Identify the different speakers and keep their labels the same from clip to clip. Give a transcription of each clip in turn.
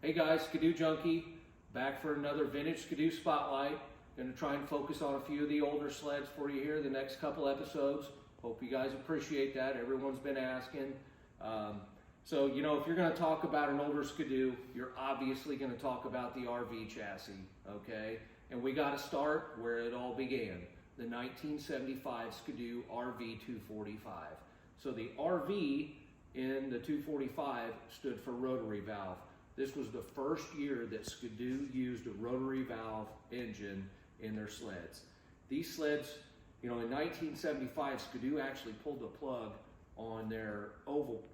Speaker 1: Hey guys, Skidoojunky, back for another vintage Skidoo spotlight. Going to try and focus on a few of the older sleds for you here the next couple episodes. Hope you guys appreciate that. Everyone's been asking. So, you know, if you're going to talk about an older Skidoo, you're obviously going to talk about the RV chassis, okay? And we got to start where it all began, the 1975 Skidoo RV245. So the RV in the 245 stood for rotary valve. This was the first year that Skidoo used a rotary valve engine in their sleds. These sleds, you know, in 1975, Skidoo actually pulled the plug on their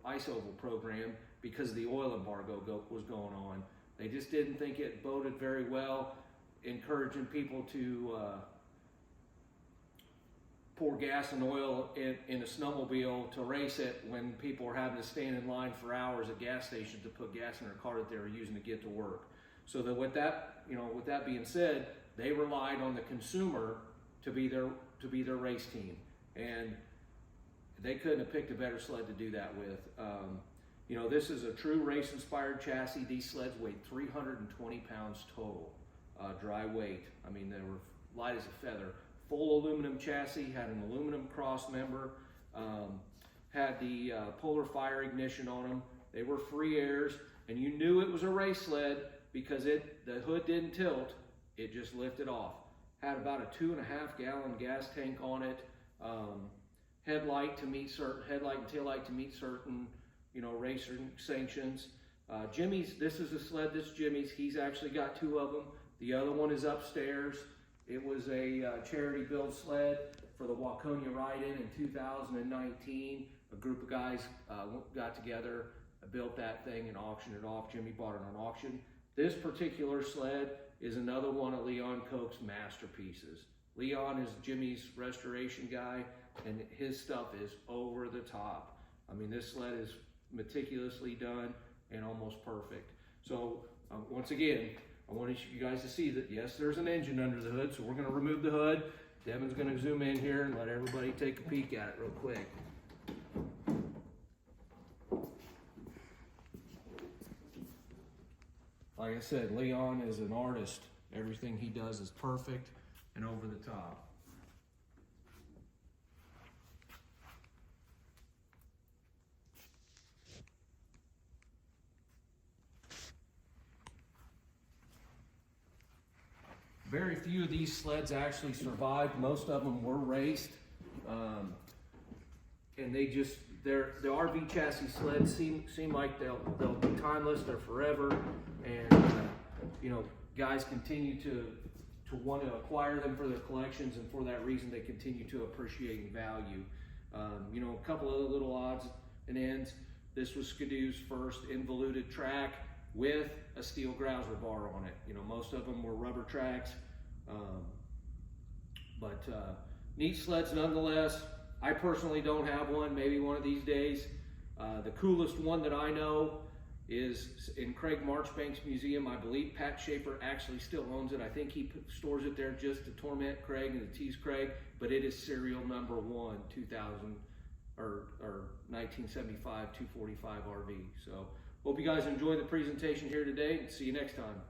Speaker 1: ice oval program because the oil embargo was going on. They just didn't think it boded very well, encouraging people to pour gas and oil in a snowmobile to race it when people were having to stand in line for hours at gas stations to put gas in their car that they were using to get to work. So that with that being said, they relied on the consumer to be their race team, and they couldn't have picked a better sled to do that with. You know, this is a true race-inspired chassis. These sleds weighed 320 pounds total, dry weight. I mean, they were light as a feather. Full aluminum chassis, had an aluminum cross member, had the polar fire ignition on them. They were free airs, and you knew it was a race sled because the hood didn't tilt, it just lifted off. Had about a 2.5 gallon gas tank on it, headlight and taillight to meet certain, you know, racer sanctions. Jimmy's, this is a sled, this Jimmy's, he's actually got 2 of them. The other one is upstairs. It was a charity build sled for the Waconia Ride-In in 2019. A group of guys got together, built that thing and auctioned it off. Jimmy bought it on auction. This particular sled is another one of Leon Koch's masterpieces. Leon is Jimmy's restoration guy, and his stuff is over the top. I mean, this sled is meticulously done and almost perfect. So once again, I want you guys to see that, yes, there's an engine under the hood, so we're going to remove the hood. Devin's going to zoom in here and let everybody take a peek at it real quick. Like I said, Leon is an artist. Everything he does is perfect and over the top. Very few of these sleds actually survived. Most of them were raced, and the RV chassis sleds seem like they'll be timeless. They're forever, and you know, guys continue to want to acquire them for their collections, and for that reason, they continue to appreciate in value. You know, a couple of little odds and ends. This was Skidoo's first involuted track with a steel grouser bar on it. You know, most of them were rubber tracks, but neat sleds nonetheless. I personally don't have one, maybe one of these days. The coolest one that I know is in Craig Marchbank's museum. I believe Pat Schaefer actually still owns it. I think he stores it there just to torment Craig and to tease Craig, but it is serial number 1, 1975 245 RV. So hope you guys enjoy the presentation here today, and see you next time.